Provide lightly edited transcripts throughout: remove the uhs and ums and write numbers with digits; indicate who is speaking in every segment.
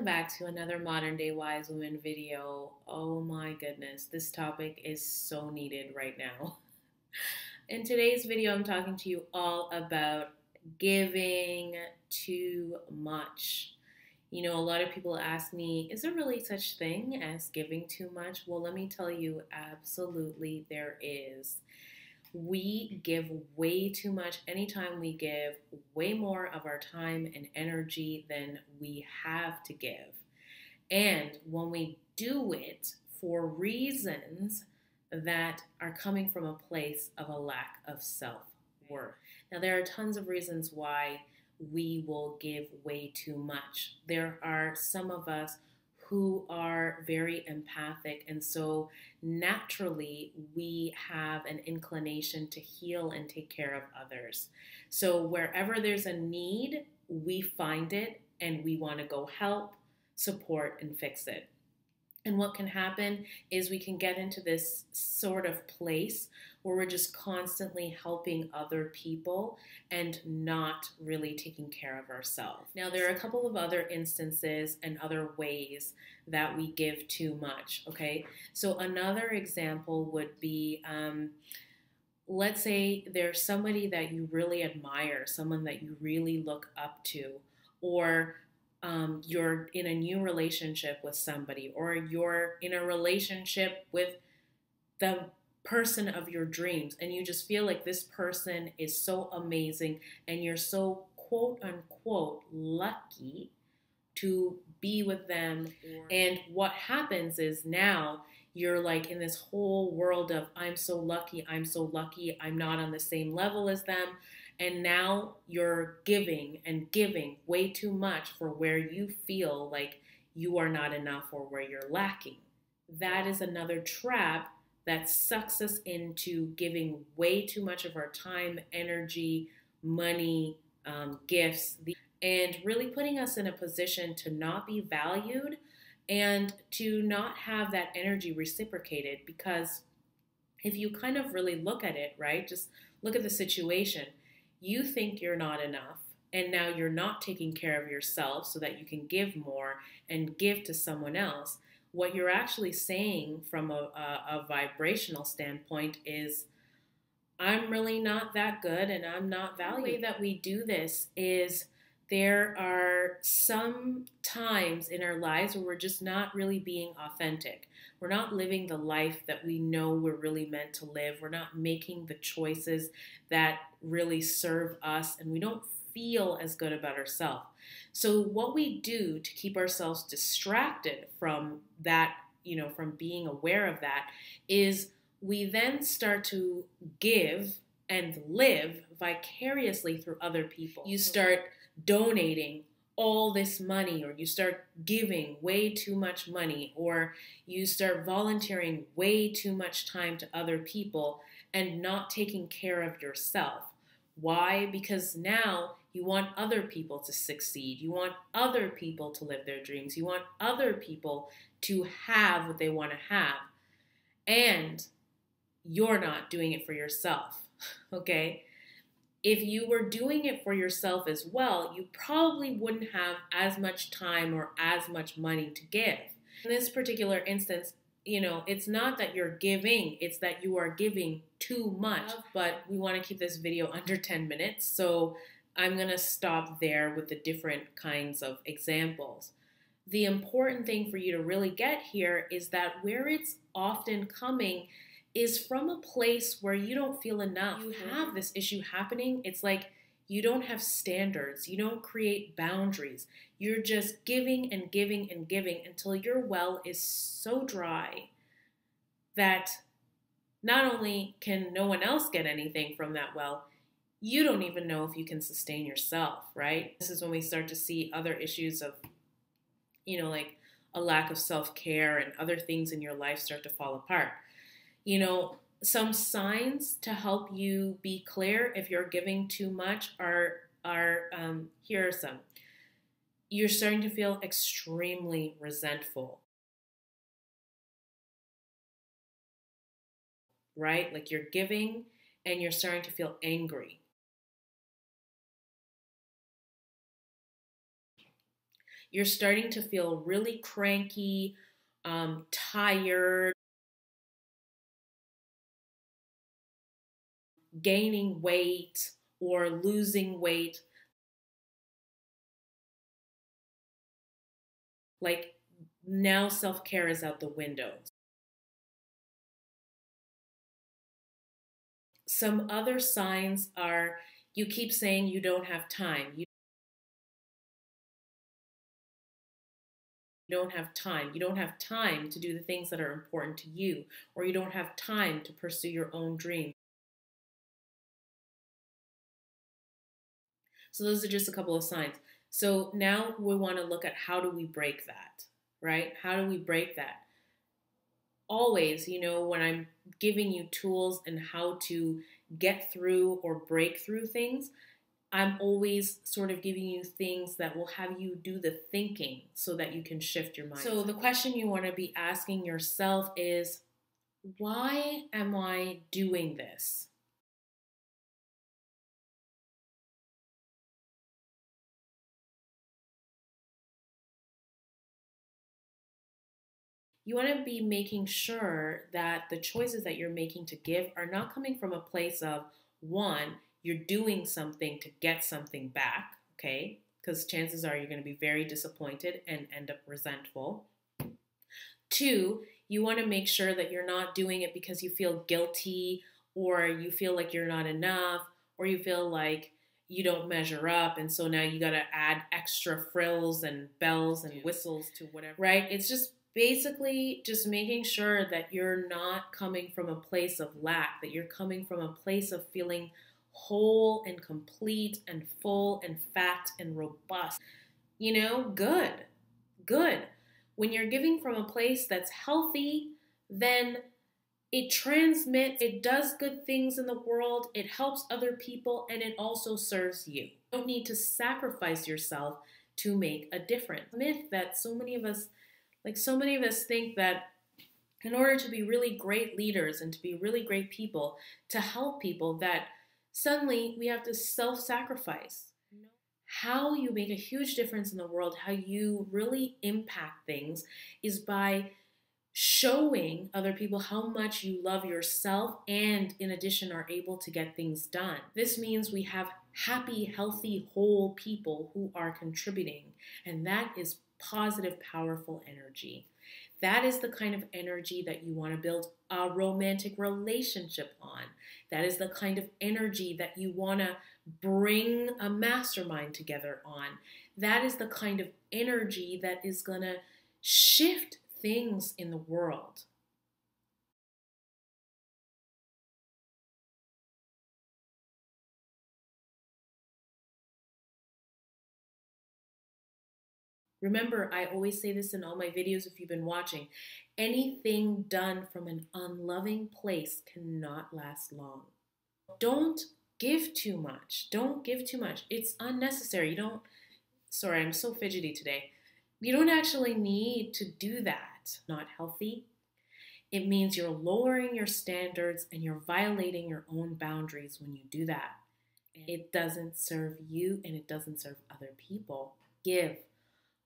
Speaker 1: Welcome back to another Modern Day Wise Woman video. Oh my goodness, this topic is so needed right now. In today's video, I'm talking to you all about giving too much. You know, a lot of people ask me, is there really such thing as giving too much? Well, let me tell you, absolutely there is. We give way too much. Anytime we give way more of our time and energy than we have to give. And when we do it for reasons that are coming from a place of a lack of self-worth. Now, there are tons of reasons why we will give way too much. There are some of us who are very empathic, and so naturally we have an inclination to heal and take care of others. So wherever there's a need, we find it and we want to go help, support, and fix it. And what can happen is we can get into this sort of place where we're just constantly helping other people and not really taking care of ourselves. Now, there are a couple of other instances and other ways that we give too much, okay? So another example would be, let's say there's somebody that you really admire, someone that you really look up to, or you're in a new relationship with somebody, or you're in a relationship with the person of your dreams, and you just feel like this person is so amazing, and you're so quote unquote lucky to be with them. And what happens is now you're like in this whole world of I'm so lucky, I'm not on the same level as them. And now you're giving and giving way too much for where you feel like you are not enough or where you're lacking. That is another trap that sucks us into giving way too much of our time, energy, money, gifts, and really putting us in a position to not be valued and to not have that energy reciprocated. Because if you kind of really look at it, right, just look at the situation. You think you're not enough, and now you're not taking care of yourself so that you can give more and give to someone else. What you're actually saying from a vibrational standpoint is, I'm really not that good and I'm not valued. The way that we do this is there are some times in our lives where we're just not really being authentic. We're not living the life that we know we're really meant to live. We're not making the choices that really serve us, and we don't feel as good about ourselves. So what we do to keep ourselves distracted from that, from being aware of that, is we then start to give and live vicariously through other people. You start donating all this money, or you start giving way too much money, or you start volunteering way too much time to other people and not taking care of yourself. Why? Because now you want other people to succeed. You want other people to live their dreams. You want other people to have what they want to have. And you're not doing it for yourself, okay? If you were doing it for yourself as well, you probably wouldn't have as much time or as much money to give. In this particular instance, it's not that you're giving, it's that you are giving too much. But we want to keep this video under 10 minutes, so I'm going to stop there with the different kinds of examples. The important thing for you to really get here is that where it's often coming is from a place where you don't feel enough. You have this issue happening. It's like you don't have standards. You don't create boundaries. You're just giving and giving and giving until your well is so dry that not only can no one else get anything from that well, you don't even know if you can sustain yourself, right? This is when we start to see other issues of, like a lack of self-care and other things in your life start to fall apart. Some signs to help you be clear if you're giving too much are here are some. You're starting to feel extremely resentful, right? Like you're giving and you're starting to feel angry. You're starting to feel really cranky, tired, gaining weight or losing weight. Like now self-care is out the window. Some other signs are you keep saying you don't have time. You don't have time. You don't have time to do the things that are important to you, or you don't have time to pursue your own dreams. So those are just a couple of signs. So now we want to look at how do we break that, right? How do we break that? Always, when I'm giving you tools and how to get through or break through things, I'm always sort of giving you things that will have you do the thinking so that you can shift your mind. So the question you want to be asking yourself is, why am I doing this? You want to be making sure that the choices that you're making to give are not coming from a place of, one, you're doing something to get something back, okay? Because chances are you're going to be very disappointed and end up resentful. Two, you want to make sure that you're not doing it because you feel guilty or you feel like you're not enough or you feel like you don't measure up and so now you got to add extra frills and bells and whistles to whatever, right? It's just basically just making sure that you're not coming from a place of lack, that you're coming from a place of feeling whole and complete and full and fat and robust. Good. Good. When you're giving from a place that's healthy, then it transmits, it does good things in the world, it helps other people, and it also serves you. You don't need to sacrifice yourself to make a difference. Myth that so many of us think that in order to be really great leaders and to be really great people, to help people, that suddenly we have to self-sacrifice. How you make a huge difference in the world, how you really impact things, is by showing other people how much you love yourself and in addition are able to get things done. This means we have happy, healthy, whole people who are contributing, and that is positive, powerful energy. That is the kind of energy that you want to build a romantic relationship on. That is the kind of energy that you want to bring a mastermind together on. That is the kind of energy that is going to shift things in the world. Remember, I always say this in all my videos if you've been watching, anything done from an unloving place cannot last long. Don't give too much. Don't give too much. It's unnecessary. Sorry, I'm so fidgety today. You don't actually need to do that. Not healthy. It means you're lowering your standards and you're violating your own boundaries when you do that. It doesn't serve you and it doesn't serve other people. Give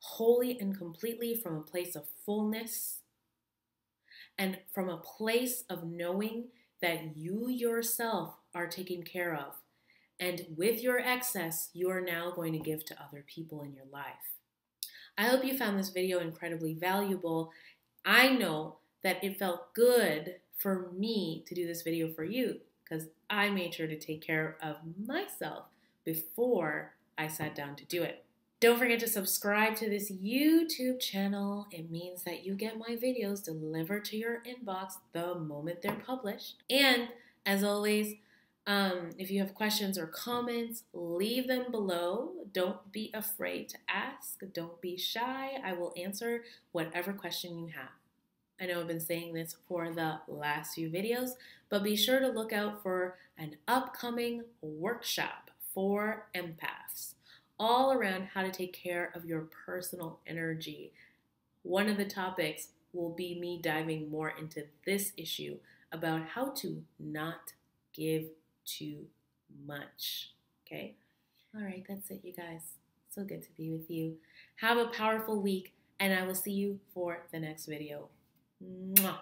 Speaker 1: wholly and completely from a place of fullness and from a place of knowing that you yourself are taken care of. And with your excess, you are now going to give to other people in your life. I hope you found this video incredibly valuable. I know that it felt good for me to do this video for you because I made sure to take care of myself before I sat down to do it. Don't forget to subscribe to this YouTube channel. It means that you get my videos delivered to your inbox the moment they're published. And as always, if you have questions or comments, leave them below. Don't be afraid to ask. Don't be shy. I will answer whatever question you have. I know I've been saying this for the last few videos, but be sure to look out for an upcoming workshop for empaths, all around how to take care of your personal energy. One of the topics will be me diving more into this issue about how to not give too much. Okay? All right, that's it, you guys. So good to be with you. Have a powerful week, and I will see you for the next video. Mwah.